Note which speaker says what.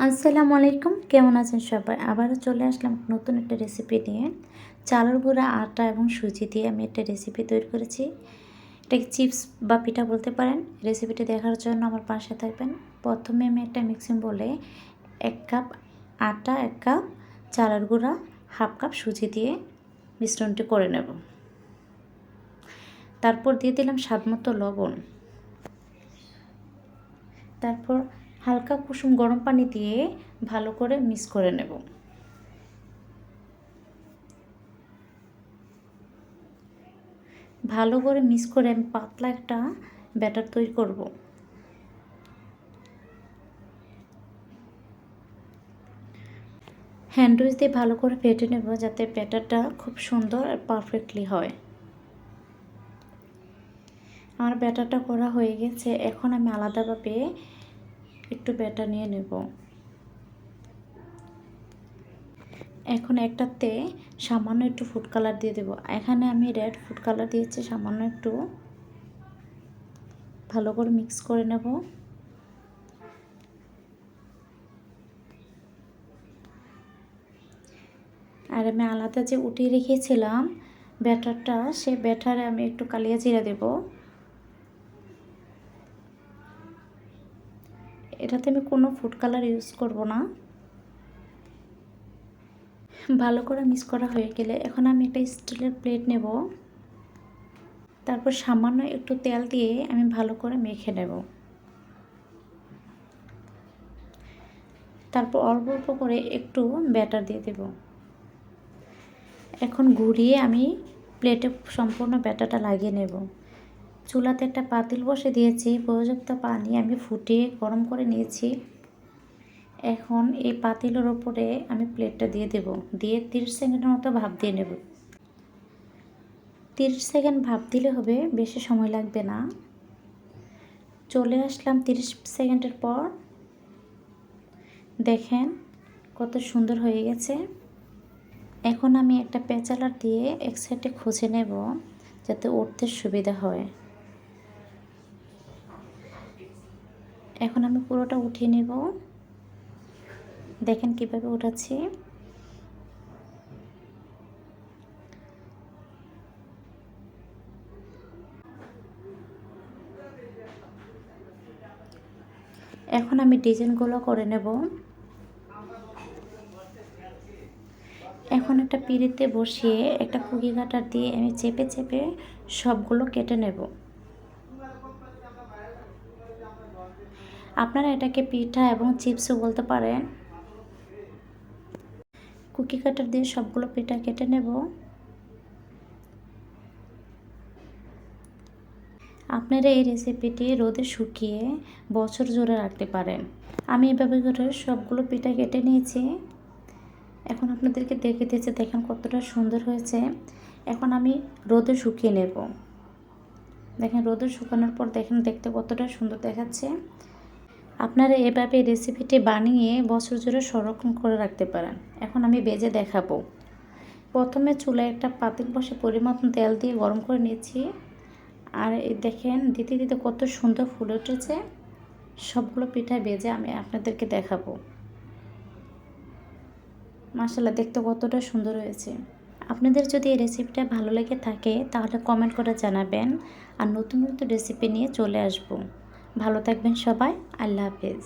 Speaker 1: আসসালামু আলাইকুম, কেমন আছেন সবাই? আবারও চলে আসলাম নতুন একটা রেসিপি নিয়ে। চালের গুঁড়া, আটা এবং সুজি দিয়ে আমি একটা রেসিপি তৈরি করেছি। এটাকে চিপস বা পিঠা বলতে পারেন। রেসিপিটি দেখার জন্য আমার পাশে থাকবেন। প্রথমে আমি একটা মিক্সিং বলে 1 কাপ আটা, 1 কাপ চালের গুঁড়া, হাফ কাপ সুজি দিয়ে মিশ্রণটি করে নেব। তারপর দিয়ে দিলাম স্বাদমতো লবণ। তারপর হালকা কুসুম গরম পানি দিয়ে ভালো করে মিক্স করে নেব। ভালো করে মিক্স করে আমি পাতলা একটা ব্যাটার তৈরি করব। হ্যান্ড উইচ দিয়ে ভালো করে ফেটে নেব যাতে ব্যাটারটা খুব সুন্দর আর পারফেক্টলি হয়। আমার ব্যাটারটা করা হয়ে গেছে। এখন আমি আলাদাভাবে একটু ব্যাটার নিয়ে নেব। এখন একটাতে সামান্য একটু ফুড কালার দিয়ে দেব। এখানে আমি রেড ফুড কালার দিয়েছি সামান্য একটু। ভালো করে মিক্স করে নেব। আর আমি আলাদা যে উঠিয়ে রেখেছিলাম ব্যাটারটা, সেই ব্যাটারে আমি একটু কালিয়া জিরা দেব। এটাতে আমি কোনো ফুড কালার ইউজ করব না। ভালো করে মিক্স করা হয়ে গেলে এখন আমি একটা স্টিলের প্লেট নেব। তারপর সামান্য একটু তেল দিয়ে আমি ভালো করে মেখে নেব। তারপর অল্প অল্প করে একটু ব্যাটার দিয়ে দেব। এখন ঘুরিয়ে আমি প্লেটে সম্পূর্ণ ব্যাটারটা লাগিয়ে নেব। চুলাতে একটা পাতিল বসে দিয়েছি, পর্যাপ্ত পানি আমি ফুটিয়ে গরম করে নিয়েছি। এখন এই পাতিলের ওপরে আমি প্লেটটা দিয়ে দেব। দিয়ে 30 সেকেন্ডের মতো ভাপ দিয়ে নেব। 30 সেকেন্ড ভাপ দিলে হবে, বেশি সময় লাগবে না। চলে আসলাম 30 সেকেন্ডের পর। দেখেন কত সুন্দর হয়ে গেছে। এখন আমি একটা পেঁচালার দিয়ে এক সাইডে খুঁজে নেব যাতে উঠতে সুবিধা হয়। এখন আমি পুরোটা উঠিয়ে নেব। দেখেন কিভাবে উঠাচ্ছি। এখন আমি ডিজাইনগুলো করে নেব। এখন একটা পিঁড়িতে বসিয়ে একটা কুকি কাটার দিয়ে আমি চেপে চেপে সবগুলো কেটে নেব। আপনারা এটাকে পিঠা এবং চিপসও বলতে পারেন। কুকি কাটার দিয়ে সবগুলো পিঠা কেটে নেব। আপনারা এই রেসিপিটি রোদে শুকিয়ে বছর জুড়ে রাখতে পারেন। আমি এভাবে করে সবগুলো পিঠা কেটে নিয়েছি। এখন আপনাদেরকে দেখে দিয়েছি, দেখেন কতটা সুন্দর হয়েছে। এখন আমি রোদে শুকিয়ে নেব। দেখেন রোদে শুকানোর পর দেখেন দেখতে কতটা সুন্দর দেখাচ্ছে। আপনারা এভাবে রেসিপিটি বানিয়ে বছর জুড়ে সংরক্ষণ করে রাখতে পারেন। এখন আমি ভেজে দেখাবো। প্রথমে চুলায় একটা পাতিল বসে পরিমাণ তেল দিয়ে গরম করে নিয়েছি। আর এই দেখেন দিতে দিতে কত সুন্দর ফুলে উঠেছে। সবগুলো পিঠা ভেজে আমি আপনাদেরকে দেখাবো। মাশাআল্লাহ, দেখতে কতটা সুন্দর হয়েছে। আপনাদের যদি এই রেসিপিটা ভালো লেগে থাকে তাহলে কমেন্ট করে জানাবেন। আর নতুন নতুন রেসিপি নিয়ে চলে আসব। ভালো থাকবেন সবাই। আল্লাহ হাফেজ।